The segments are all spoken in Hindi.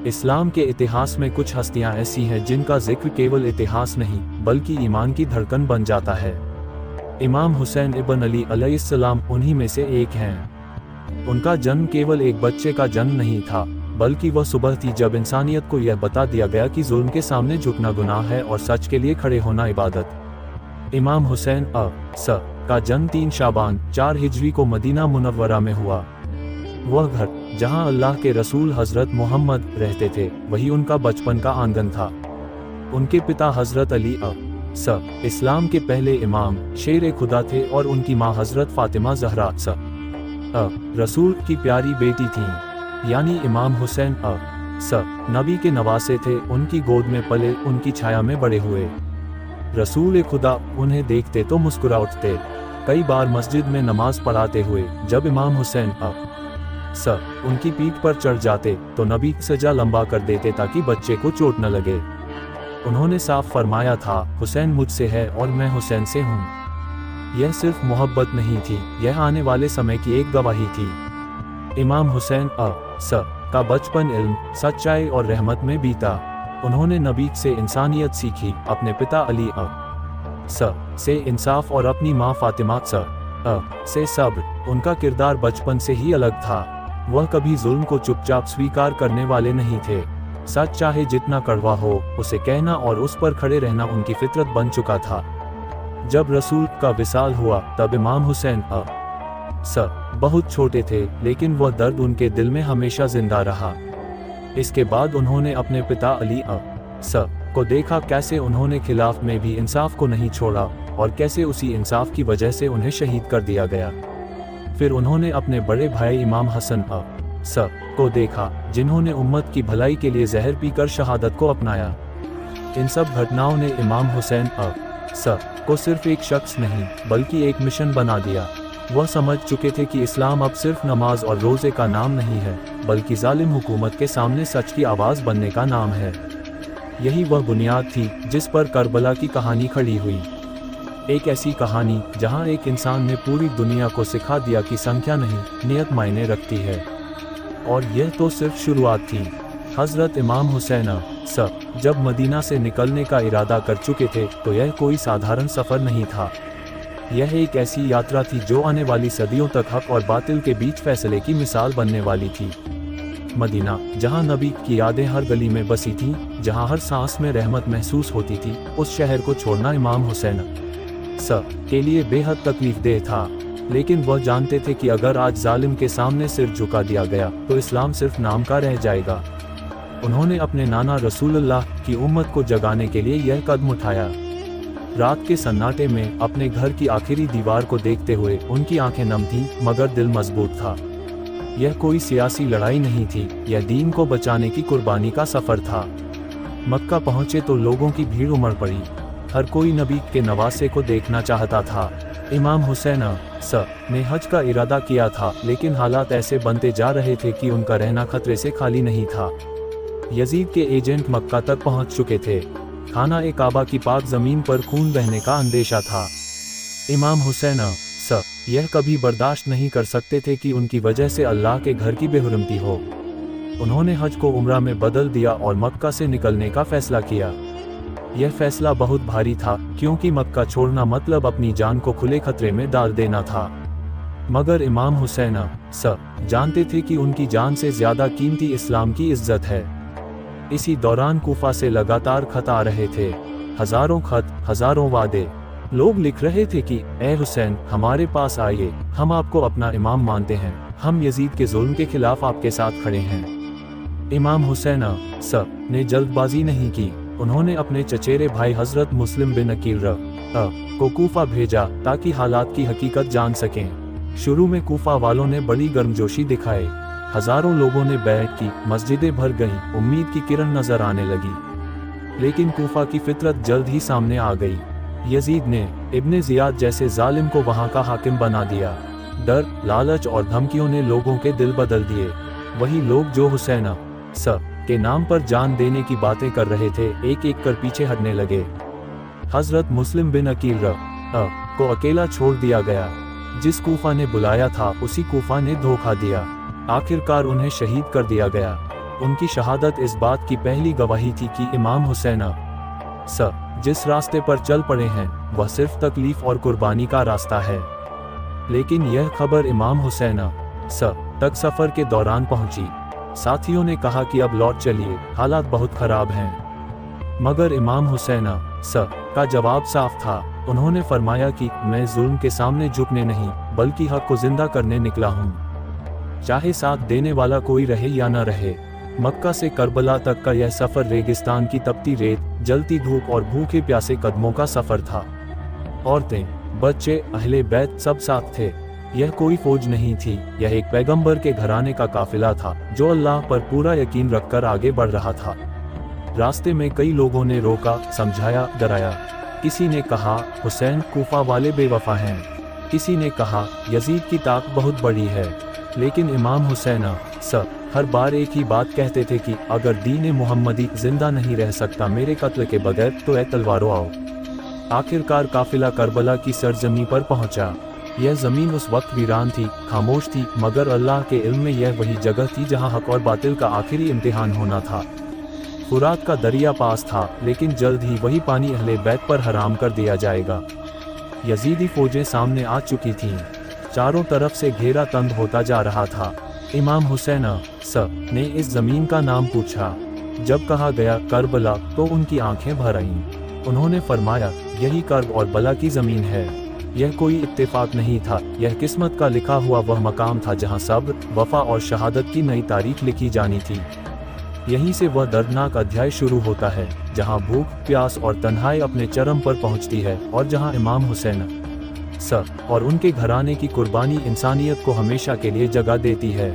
इस्लाम के इतिहास में कुछ हस्तियां ऐसी हैं जिनका जिक्र केवल इतिहास नहीं बल्कि ईमान की धड़कन बन जाता है। इमाम हुसैन इब्न अली अलैहिस्सलाम उन्हीं में से एक हैं। उनका जन्म केवल एक बच्चे का जन्म नहीं था, बल्कि वह सुबह थी जब इंसानियत को यह बता दिया गया कि जुल्म के सामने झुकना गुनाह है और सच के लिए खड़े होना इबादत। इमाम हुसैन का जन्म 3 शाबान 4 हिजरी को मदीना मुनव्वरा में हुआ। वह घर जहां अल्लाह के रसूल हजरत मोहम्मद रहते थे वही उनका बचपन का आंगन था। उनके पिता हजरत अली इस्लाम के पहले इमाम शेर खुदा थे और उनकी मां हजरत फातिमा जहरा रसूल की प्यारी बेटी थीं। यानी इमाम हुसैन नबी के नवासे थे, उनकी गोद में पले, उनकी छाया में बड़े हुए। रसूल खुदा उन्हें देखते तो मुस्कुरा उठते। कई बार मस्जिद में नमाज पढ़ाते हुए जब इमाम हुसैन उनकी पीठ पर चढ़ जाते तो नबी सजा लंबा कर देते ताकि बच्चे को चोट न लगे। उन्होंने साफ फरमाया था, हुसैन मुझसे है और मैं हुसैन से हूँ। यह सिर्फ मोहब्बत नहीं थी, यह आने वाले समय की एक गवाही थी। इमाम हुसैन का बचपन इल्म, सच्चाई और रहमत में बीता। उन्होंने नबी से इंसानियत सीखी, अपने पिता अली से इंसाफ और अपनी माँ फातिमा से सब्र। उनका किरदार बचपन से ही अलग था। वह कभी जुल्म को चुपचाप स्वीकार करने वाले नहीं थे। सच चाहे जितना कड़वा हो उसे कहना और उस पर खड़े रहना उनकी फितरत बन चुका था। जब रसूल का विसाल हुआ तब इमाम हुसैन बहुत छोटे थे, लेकिन वह दर्द उनके दिल में हमेशा जिंदा रहा। इसके बाद उन्होंने अपने पिता अली को देखा, कैसे उन्होंने खिलाफ में भी इंसाफ को नहीं छोड़ा और कैसे उसी इंसाफ की वजह से उन्हें शहीद कर दिया गया। फिर उन्होंने अपने बड़े भाई इमाम हसन को देखा, जिन्होंने उम्मत की भलाई के लिए जहर पीकर शहादत को अपनाया। इन सब घटनाओं ने इमाम हुसैन को सिर्फ एक शख्स नहीं बल्कि एक मिशन बना दिया। वह समझ चुके थे कि इस्लाम अब सिर्फ नमाज और रोजे का नाम नहीं है, बल्कि जालिम हुकूमत के सामने सच की आवाज़ बनने का नाम है। यही वह बुनियाद थी जिस पर करबला की कहानी खड़ी हुई। एक ऐसी कहानी जहां एक इंसान ने पूरी दुनिया को सिखा दिया कि संख्या नहीं, नियत मायने रखती है। और यह तो सिर्फ शुरुआत थी। हजरत इमाम हुसैन जब मदीना से निकलने का इरादा कर चुके थे तो यह कोई साधारण सफ़र नहीं था। यह एक ऐसी यात्रा थी जो आने वाली सदियों तक हक और बातिल के बीच फैसले की मिसाल बनने वाली थी। मदीना, जहां नबी की यादें हर गली में बसी थीं, जहां हर सांस में रहमत महसूस होती थी, उस शहर को छोड़ना इमाम हुसैन के लिए बेहद तकलीफदेह था। लेकिन वह जानते थे कि अगर आज जालिम के सामने सिर झुका दिया गया तो इस्लाम सिर्फ नाम का रह जाएगा। उन्होंने अपने नाना रसूलुल्लाह की उम्मत को जगाने के लिए यह कदम उठाया। रात के सन्नाटे में अपने घर की आखिरी दीवार को देखते हुए उनकी आंखें नम थीं, मगर दिल मजबूत था। यह कोई सियासी लड़ाई नहीं थी, यह दीन को बचाने की कुर्बानी का सफर था। मक्का पहुंचे तो लोगों की भीड़ उमड़ पड़ी। हर कोई नबी के नवासे को देखना चाहता था। इमाम हुसैन ने हज का इरादा किया था, लेकिन हालात ऐसे बनते जा रहे थे कि उनका रहना खतरे से खाली नहीं था। यजीद के एजेंट मक्का तक पहुंच चुके थे। खाना ए काबा की पाक जमीन पर खून बहने का अंदेशा था। इमाम हुसैन यह कभी बर्दाश्त नहीं कर सकते थे कि उनकी वजह से अल्लाह के घर की बेहुरमती हो। उन्होंने हज को उम्रा में बदल दिया और मक्का से निकलने का फैसला किया। यह फैसला बहुत भारी था, क्योंकि मक्का छोड़ना मतलब अपनी जान को खुले खतरे में डाल देना था। मगर इमाम हुसैन जानते थे कि उनकी जान से ज्यादा कीमती इस्लाम की इज्जत है। इसी दौरान कूफा से लगातार खत आ रहे थे। हजारों खत, हजारों वादे। लोग लिख रहे थे कि ए हुसैन, हमारे पास आइए, हम आपको अपना इमाम मानते हैं, हम यजीद के जुल्म के खिलाफ आपके साथ खड़े हैं। इमाम हुसैन ने जल्दबाजी नहीं की। उन्होंने अपने चचेरे भाई हजरत मुस्लिम बिन अकील को कूफा भेजा ताकि हालात की हकीकत जान सकें। शुरू में कूफा वालों ने बड़ी गर्मजोशी दिखाई। हजारों लोगों ने बैत की, मस्जिदें भर गईं, उम्मीद की किरण नजर आने लगी। लेकिन कूफा की फितरत जल्द ही सामने आ गई। यजीद ने इब्ने जियाद जैसे जालिम को वहां का हाकिम बना दिया। डर, लालच और धमकियों ने लोगों के दिल बदल दिए। वही लोग जो हुसैन के नाम पर जान देने की बातें कर रहे थे, एक एक कर पीछे हटने लगे। हजरत मुस्लिम बिन अकील को अकेला छोड़ दिया गया। जिस कूफा ने बुलाया था उसी कूफा ने धोखा दिया। आखिरकार उन्हें शहीद कर दिया गया। उनकी शहादत इस बात की पहली गवाही थी कि इमाम हुसैन जिस रास्ते पर चल पड़े हैं वह सिर्फ तकलीफ और कुर्बानी का रास्ता है। लेकिन यह खबर इमाम हुसैन तक सफर के दौरान पहुंची। साथियों ने कहा कि अब लौट चलिए, हालात बहुत खराब हैं। मगर इमाम हुसैन का जवाब साफ था। उन्होंने फरमाया कि मैं जुल्म के सामने झुकने नहीं बल्कि हक को जिंदा करने निकला हूँ, चाहे साथ देने वाला कोई रहे या न रहे। मक्का से करबला तक का यह सफर रेगिस्तान की तपती रेत, जलती धूप और भूखे प्यासे कदमों का सफर था। औरतें, बच्चे, अहले बैत सब साथ थे। यह कोई फौज नहीं थी, यह एक पैगंबर के घराने का काफिला था जो अल्लाह पर पूरा यकीन रखकर आगे बढ़ रहा था। रास्ते में कई लोगों ने रोका, समझाया, डराया। किसी ने कहा हुसैन कूफा वाले बेवफा हैं, किसी ने कहा यजीद की ताकत बहुत बड़ी है। लेकिन इमाम हुसैन हर बार एक ही बात कहते थे कि अगर दीन मोहम्मदी जिंदा नहीं रह सकता मेरे कत्ल के बगैर तो ए तलवारों आओ। आखिरकार काफिला करबला की सरजमी पर पहुंचा। यह जमीन उस वक्त वीरान थी, खामोश थी, मगर अल्लाह के इल्म में यह वही जगह थी जहां हक और बातिल का आखिरी इम्तिहान होना था। फुरात का दरिया पास था, लेकिन जल्द ही वही पानी अहले बैत पर हराम कर दिया जाएगा। यजीदी फौजें सामने आ चुकी थीं। चारों तरफ से घेरा तंग होता जा रहा था। इमाम हुसैन ने इस जमीन का नाम पूछा। जब कहा गया करबला तो उनकी आंखें भर आईं। उन्होंने फरमाया यही कर्ब और बला की जमीन है। यह कोई इत्तेफाक नहीं था, यह किस्मत का लिखा हुआ वह मकाम था जहां सब्र, वफा और शहादत की नई तारीख लिखी जानी थी। यहीं से वह दर्दनाक अध्याय शुरू होता है जहां भूख, प्यास और तन्हाई अपने चरम पर पहुंचती है और जहां इमाम हुसैन और उनके घराने की कुर्बानी इंसानियत को हमेशा के लिए जगा देती है।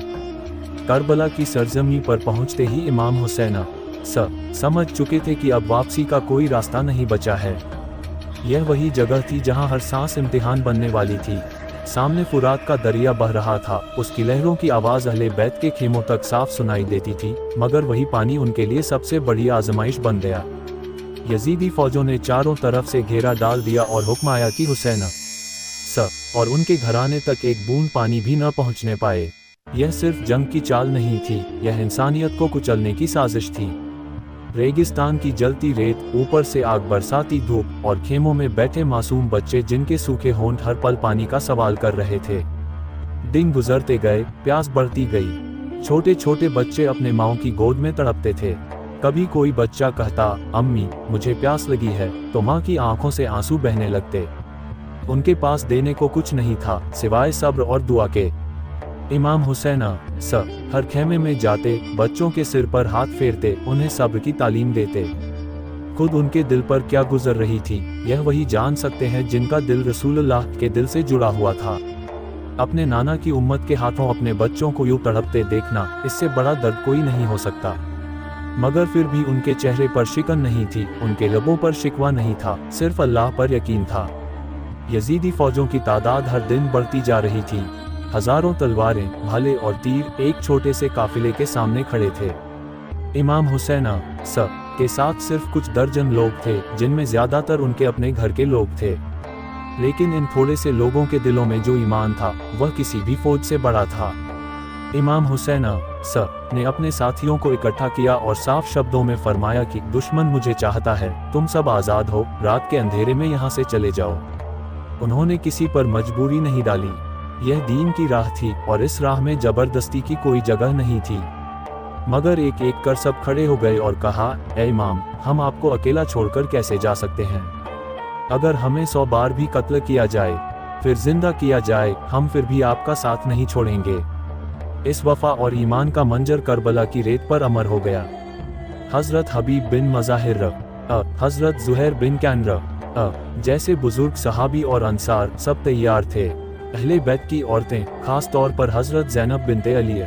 करबला की सरजमी पर पहुंचते ही इमाम हुसैन समझ चुके थे कि अब वापसी का कोई रास्ता नहीं बचा है। यह वही जगह थी जहां हर सांस इम्तिहान बनने वाली थी। सामने फुरात का दरिया बह रहा था, उसकी लहरों की आवाज अहले बैत के खेमों तक साफ सुनाई देती थी, मगर वही पानी उनके लिए सबसे बड़ी आजमाइश बन गया। यजीदी फौजों ने चारों तरफ से घेरा डाल दिया और हुक्म आया कि हुसैन और उनके घराने तक एक बूंद पानी भी न पहुंचने पाए। यह सिर्फ जंग की चाल नहीं थी, यह इंसानियत को कुचलने की साजिश थी। रेगिस्तान की जलती रेत, ऊपर से आग, बरसाती धूप और खेमों में बैठे मासूम बच्चे जिनके सूखे होंठ हर पल पानी का सवाल कर रहे थे। दिन गुजरते गए, प्यास बढ़ती गई। छोटे छोटे बच्चे अपने माओ की गोद में तड़पते थे। कभी कोई बच्चा कहता अम्मी मुझे प्यास लगी है, तो माँ की आंखों से आंसू बहने लगते। उनके पास देने को कुछ नहीं था सिवाय सब्र और दुआ के। इमाम हुसैन हर खेमे में जाते, बच्चों के सिर पर हाथ फेरते, उन्हें सब्र की तालीम देते। खुद उनके दिल पर क्या गुजर रही थी यह वही जान सकते हैं जिनका दिल रसूलुल्लाह के दिल से जुड़ा हुआ था। अपने नाना की उम्मत के हाथों अपने बच्चों को यूं तड़पते देखना, इससे बड़ा दर्द कोई नहीं हो सकता। मगर फिर भी उनके चेहरे पर शिकन नहीं थी, उनके लबों पर शिकवा नहीं था, सिर्फ अल्लाह पर यकीन था। यजीदी फौजों की तादाद हर दिन बढ़ती जा रही थी। हजारों तलवारें, भाले और तीर एक छोटे से काफिले के सामने खड़े थे। इमाम हुसैन के साथ सिर्फ कुछ दर्जन लोग थे, जिनमें ज्यादातर उनके अपने घर के लोग थे। लेकिन इन थोड़े से लोगों के दिलों में जो ईमान था वह किसी भी फौज से बड़ा था। इमाम हुसैन ने अपने साथियों को इकट्ठा किया और साफ शब्दों में फरमाया कि दुश्मन मुझे चाहता है, तुम सब आजाद हो, रात के अंधेरे में यहाँ से चले जाओ। उन्होंने किसी पर मजबूरी नहीं डाली। यह दीन की राह थी और इस राह में जबरदस्ती की कोई जगह नहीं थी। मगर एक एक कर सब खड़े हो गए और कहा, ए इमाम, हम आपको अकेला छोड़कर कैसे जा सकते हैं? अगर हमें 100 बार भी कत्ल किया जाए, फिर जिंदा किया जाए, हम फिर भी आपका साथ नहीं छोड़ेंगे। इस वफा और ईमान का मंजर करबला की रेत पर अमर हो गया। हजरत हबीब बिन मज़ाहिर, हजरत जुहैर बिन कैनर जैसे बुजुर्ग सहाबी और अंसार सब तैयार थे। अहले बैत की औरतें, खास तौर पर हजरत ज़ैनब बिनते अली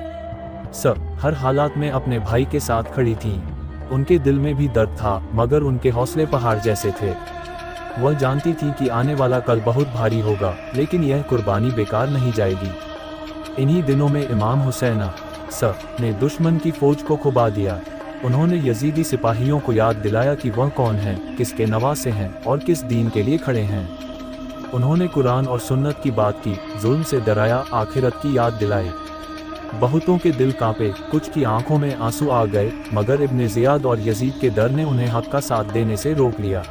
हर हालात में अपने भाई के साथ खड़ी थीं। उनके दिल में भी दर्द था, मगर उनके हौसले पहाड़ जैसे थे। वह जानती थी कि आने वाला कल बहुत भारी होगा, लेकिन यह कुर्बानी बेकार नहीं जाएगी। इन्हीं दिनों में इमाम हुसैन ने दुश्मन की फौज को खुबा दिया। उन्होंने यजीदी सिपाहियों को याद दिलाया कि वह कौन हैं, किसके नवासे हैं और किस दीन के लिए खड़े हैं। उन्होंने कुरान और सुन्नत की बात की, जुल्म से डराया, आखिरत की याद दिलाई। बहुतों के दिल कांपे, कुछ की आंखों में आंसू आ गए, मगर इब्ने ज़ियाद और यजीद के डर ने उन्हें हक का साथ देने से रोक लिया।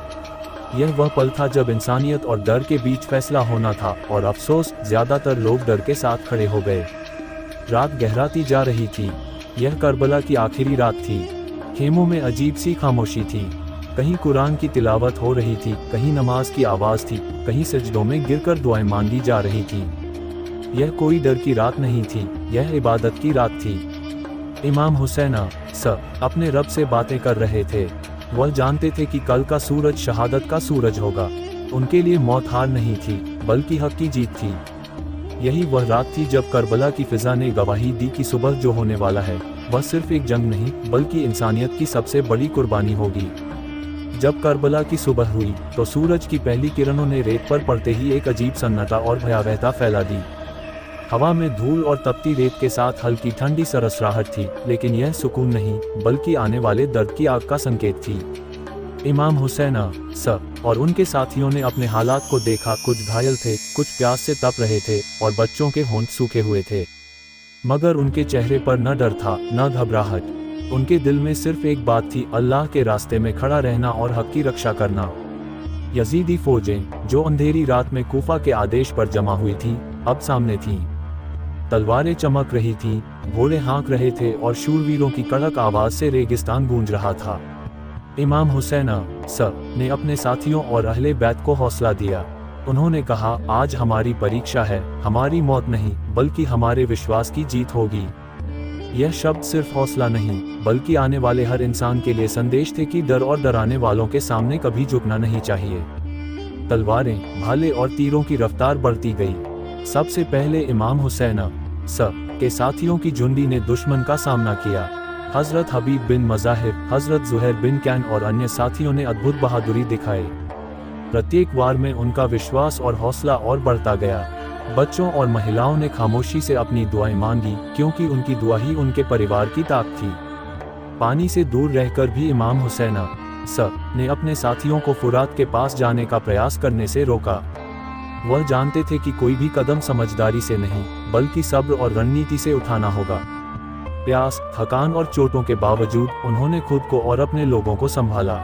यह वह पल था जब इंसानियत और डर के बीच फैसला होना था, और अफसोस, ज्यादातर लोग डर के साथ खड़े हो गए। रात गहराती जा रही थी। यह करबला की आखिरी रात थी। खेमों में अजीब सी खामोशी थी। कहीं कुरान की तिलावत हो रही थी, कहीं नमाज की आवाज़ थी, कहीं सजदों में गिरकर दुआएं मांगी जा रही थी। यह कोई डर की रात नहीं थी, यह इबादत की रात थी। इमाम हुसैन अपने रब से बातें कर रहे थे। वह जानते थे कि कल का सूरज शहादत का सूरज होगा। उनके लिए मौत हार नहीं थी, बल्कि हक की जीत थी। यही वह रात थी जब करबला की फिजा ने गवाही दी कि सुबह जो होने वाला है वह सिर्फ एक जंग नहीं, बल्कि इंसानियत की सबसे बड़ी कुर्बानी होगी। जब करबला की सुबह हुई तो सूरज की पहली किरणों ने रेत पर पड़ते ही एक अजीब सन्नाटा और भयावहता फैला दी। हवा में धूल और तपती रेत के साथ हल्की ठंडी सरसराहट थी, लेकिन यह सुकून नहीं, बल्कि आने वाले दर्द की आग का संकेत थी। इमाम हुसैन और उनके साथियों ने अपने हालात को देखा। कुछ घायल थे, कुछ प्यास से तप रहे थे, और बच्चों के होंठ सूखे हुए थे। मगर उनके चेहरे पर न डर था, न घबराहट। उनके दिल में सिर्फ एक बात थी, अल्लाह के रास्ते में खड़ा रहना और हक की रक्षा करना। यजीदी फौजें, जो अंधेरी रात में कूफा के आदेश पर जमा हुई थीं, अब सामने थीं। तलवारें चमक रही थीं, घोड़े हाँक रहे थे, और शूरवीरों की कड़क आवाज से रेगिस्तान गूंज रहा था। इमाम हुसैन ने अपने साथियों और अहले बैत को हौसला दिया। उन्होंने कहा, आज हमारी परीक्षा है, हमारी मौत नहीं, बल्कि हमारे विश्वास की जीत होगी। यह शब्द सिर्फ हौसला नहीं, बल्कि आने वाले हर इंसान के लिए संदेश थे कि डर और डराने वालों के सामने कभी झुकना नहीं चाहिए। तलवारें, भाले और तीरों की रफ्तार बढ़ती गई। सबसे पहले इमाम हुसैन के साथियों की झुंडी ने दुश्मन का सामना किया। हजरत हबीब बिन मज़ाहिर, हजरत ज़ुहैर बिन कैन और अन्य साथियों ने अद्भुत बहादुरी दिखाई। प्रत्येक वार में उनका विश्वास और हौसला और बढ़ता गया। बच्चों और महिलाओं ने खामोशी से अपनी दुआएं मांगी, क्योंकि उनकी दुआ ही उनके परिवार की ताकत थी। पानी से दूर रहकर भी इमाम हुसैन ने अपने साथियों को फुरात के पास जाने का प्रयास करने से रोका। वह जानते थे कि कोई भी कदम समझदारी से नहीं, बल्कि सब्र और रणनीति से उठाना होगा। प्यास, थकान और चोटों के बावजूद उन्होंने खुद को और अपने लोगों को संभाला।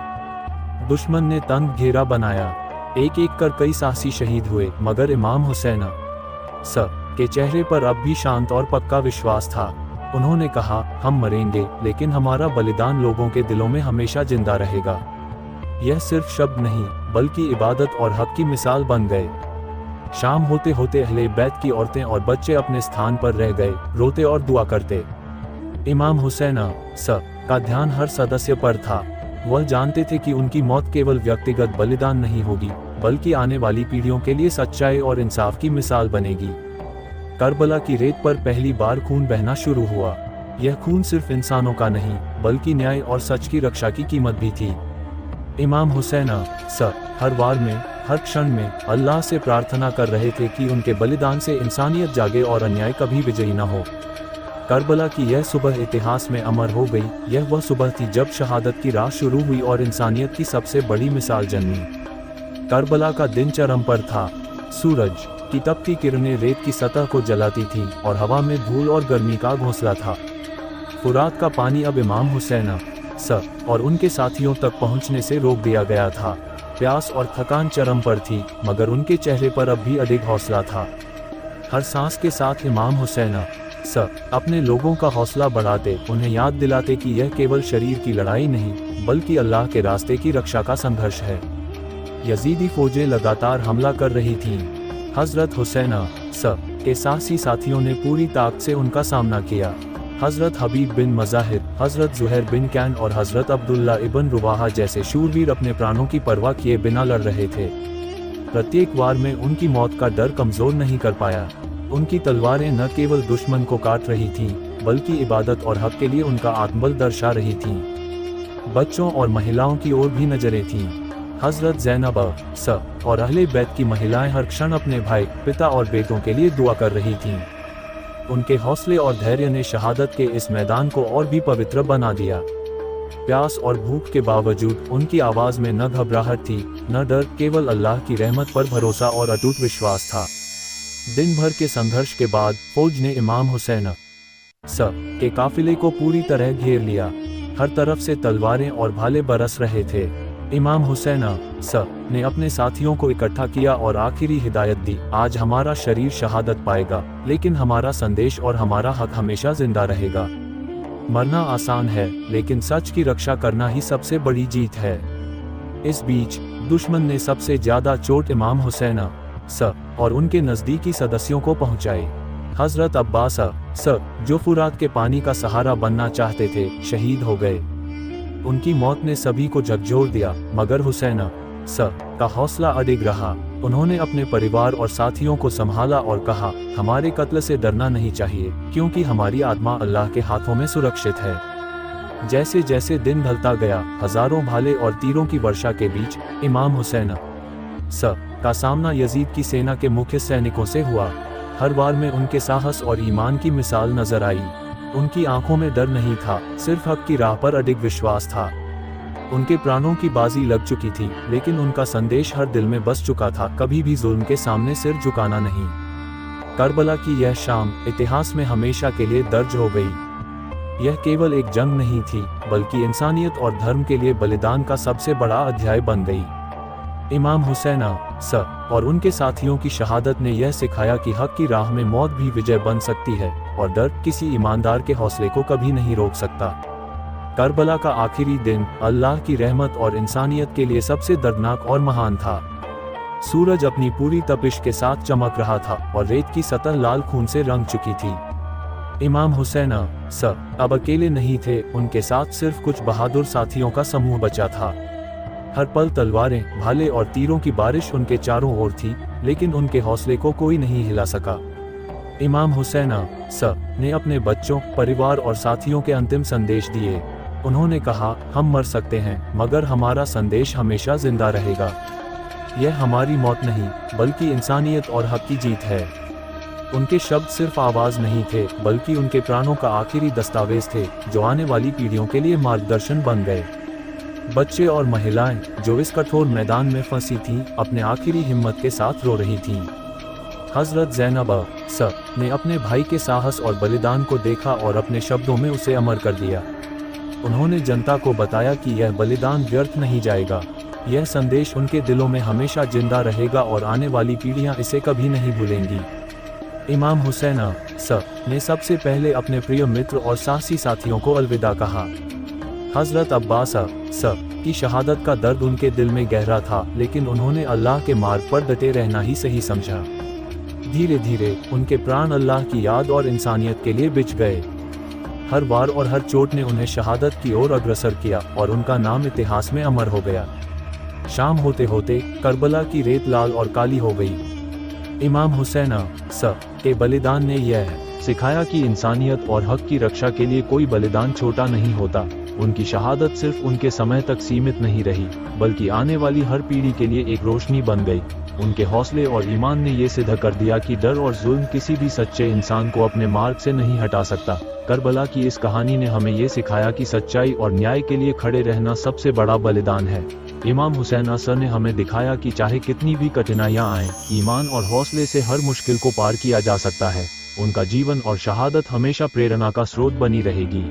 दुश्मन ने तंग घेरा बनाया, एक एक कर कई साहसी शहीद हुए, मगर इमाम हुसैन के चेहरे पर अब भी शांत और पक्का विश्वास था। उन्होंने कहा, हम मरेंगे, लेकिन हमारा बलिदान लोगों के दिलों में हमेशा जिंदा रहेगा। यह सिर्फ शब्द नहीं, बल्कि इबादत और हक की मिसाल बन गए। शाम होते होते अहले बैत की औरतें और बच्चे अपने स्थान पर रह गए, रोते और दुआ करते। इमाम हुसैन का ध्यान हर सदस्य पर था। वह जानते थे कि उनकी मौत केवल व्यक्तिगत बलिदान नहीं होगी, बल्कि आने वाली पीढ़ियों के लिए सच्चाई और इंसाफ की मिसाल बनेगी। करबला की रेत पर पहली बार खून बहना शुरू हुआ। यह खून सिर्फ इंसानों का नहीं, बल्कि न्याय और सच की रक्षा की कीमत भी थी। इमाम हुसैन हर वार में, हर क्षण में अल्लाह से प्रार्थना कर रहे थे कि उनके बलिदान से इंसानियत जागे और अन्याय कभी विजयी न हो। करबला की यह सुबह इतिहास में अमर हो गई। यह वह सुबह थी जब शहादत की राह शुरू हुई और इंसानियत की सबसे बड़ी मिसाल जन्मी। करबला का दिन चरम पर था। सूरज की तपती किरणें रेत की सतह को जलाती थीं, और हवा में धूल और गर्मी का घोंसला था। फुरात का पानी अब इमाम हुसैन और उनके साथियों तक पहुंचने से रोक दिया गया था। प्यास और थकान चरम पर थी, मगर उनके चेहरे पर अब भी अधिक हौसला था। हर सांस के साथ इमाम हुसैन अपने लोगों का हौसला बढ़ाते, उन्हें याद दिलाते कि यह केवल शरीर की लड़ाई नहीं, बल्कि अल्लाह के रास्ते की रक्षा का संघर्ष है। यजीदी फौजें लगातार हमला कर रही थीं। हजरत हुसैन के साहसी साथियों ने पूरी ताकत से उनका सामना किया। हजरत हबीब बिन मज़ाहिर, हजरत ज़ुहैर बिन कैन और हजरत अब्दुल्ला इब्न रुवाहा जैसे शूरवीर अपने प्राणों की परवाह किए बिना लड़ रहे थे। प्रत्येक वार में उनकी मौत का डर कमजोर नहीं कर पाया। उनकी तलवारें न केवल दुश्मन को काट रही थीं, बल्कि इबादत और हक के लिए उनका आत्मबल दर्शा रही थीं। बच्चों और महिलाओं की ओर भी नजरें थीं। हजरत ज़ैनब और अहले बैत की महिलाएं हर क्षण अपने भाई, पिता और बेटों के लिए दुआ कर रही थीं। उनके हौसले और धैर्य ने शहादत के इस मैदान को और भी पवित्र बना दिया। प्यास और भूख के बावजूद उनकी आवाज में न घबराहट थी, न डर, केवल अल्लाह की रहमत पर भरोसा और अटूट विश्वास था। दिन भर के संघर्ष के बाद फौज ने इमाम हुसैन के काफिले को पूरी तरह घेर लिया। हर तरफ से तलवारें और भाले बरस रहे थे। इमाम हुसैन ने अपने साथियों को इकट्ठा किया और आखिरी हिदायत दी, आज हमारा शरीर शहादत पाएगा, लेकिन हमारा संदेश और हमारा हक हमेशा जिंदा रहेगा। मरना आसान है, लेकिन सच की रक्षा करना ही सबसे बड़ी जीत है। इस बीच दुश्मन ने सबसे ज्यादा चोट इमाम हुसैन और उनके नजदीकी सदस्यों को पहुंचाई। हजरत अब्बास जो फुरात के पानी का सहारा बनना चाहते थे, शहीद हो गए। उनकी मौत ने सभी को झकझोर दिया, मगर हुसैन का हौसला अडिग रहा। उन्होंने अपने परिवार और साथियों को संभाला और कहा, हमारे कत्ल से डरना नहीं चाहिए, क्योंकि हमारी आत्मा अल्लाह के हाथों में सुरक्षित है। जैसे जैसे दिन ढलता गया, हजारों भाले और तीरों की वर्षा के बीच इमाम हुसैन का सामना यजीद की सेना के मुख्य सैनिकों से हुआ। हर बार में उनके साहस और ईमान की मिसाल नजर आई। उनकी आंखों में डर नहीं था, सिर्फ हक की राह पर अडिग विश्वास था। उनके प्राणों की बाजी लग चुकी थी, लेकिन उनका संदेश हर दिल में बस चुका था, कभी भी जुल्म के सामने सिर झुकाना नहीं। करबला की यह शाम इतिहास में हमेशा के लिए दर्ज हो गई। यह केवल एक जंग नहीं थी, बल्कि इंसानियत और धर्म के लिए बलिदान का सबसे बड़ा अध्याय बन गई। इमाम हुसैन और उनके साथियों की शहादत ने यह सिखाया कि हक की राह में मौत भी विजय बन सकती है, और डर किसी ईमानदार के हौसले को कभी नहीं रोक सकता। करबला का आखिरी दिन अल्लाह की रहमत और इंसानियत के लिए सबसे दर्दनाक और महान था। सूरज अपनी पूरी तपिश के साथ चमक रहा था और रेत की सतह लाल खून से रंग चुकी थी। इमाम हुसैन अब अकेले नहीं थे, उनके साथ सिर्फ कुछ बहादुर साथियों का समूह बचा था। हर पल तलवारें, भाले और तीरों की बारिश उनके चारों ओर थी, लेकिन उनके हौसले को कोई नहीं हिला सका। इमाम हुसैन ने अपने बच्चों, परिवार और साथियों के अंतिम संदेश दिए। उन्होंने कहा, हम मर सकते हैं, मगर हमारा संदेश हमेशा जिंदा रहेगा। यह हमारी मौत नहीं, बल्कि इंसानियत और हक की जीत है। उनके शब्द सिर्फ आवाज नहीं थे, बल्कि उनके प्राणों का आखिरी दस्तावेज थे, जो आने वाली पीढ़ियों के लिए मार्गदर्शन बन गए। बच्चे और महिलाएं, जो इस कठोर मैदान में फंसी थीं, अपने आखिरी हिम्मत के साथ रो रही थीं। हजरत ज़ैनब ने अपने भाई के साहस और बलिदान को देखा और अपने शब्दों में उसे अमर कर दिया। उन्होंने जनता को बताया कि यह बलिदान व्यर्थ नहीं जाएगा। यह संदेश उनके दिलों में हमेशा जिंदा रहेगा और आने वाली पीढ़ियां इसे कभी नहीं भूलेंगी। इमाम हुसैन ने सबसे पहले अपने प्रिय मित्र और साहसी साथियों को अलविदा कहा। हजरत अब्बास की शहादत का दर्द उनके दिल में गहरा था, लेकिन उन्होंने अल्लाह के मार्ग पर डटे रहना ही सही समझा। धीरे धीरे उनके प्राण अल्लाह की याद और इंसानियत के लिए बिछ गए। हर वार और हर चोट ने उन्हें शहादत की ओर अग्रसर किया और उनका नाम इतिहास में अमर हो गया। शाम होते होते करबला की रेत लाल और काली हो गई। इमाम हुसैन के बलिदान ने यह सिखाया कि इंसानियत और हक की रक्षा के लिए कोई बलिदान छोटा नहीं होता। उनकी शहादत सिर्फ उनके समय तक सीमित नहीं रही, बल्कि आने वाली हर पीढ़ी के लिए एक रोशनी बन गई। उनके हौसले और ईमान ने ये सिद्ध कर दिया कि डर और जुल्म किसी भी सच्चे इंसान को अपने मार्ग से नहीं हटा सकता। करबला की इस कहानी ने हमें ये सिखाया कि सच्चाई और न्याय के लिए खड़े रहना सबसे बड़ा बलिदान है। इमाम हुसैन ने हमें दिखाया कि चाहे कितनी भी कठिनाइयां आएं, ईमान और हौसले से हर मुश्किल को पार किया जा सकता है। उनका जीवन और शहादत हमेशा प्रेरणा का स्रोत बनी रहेगी।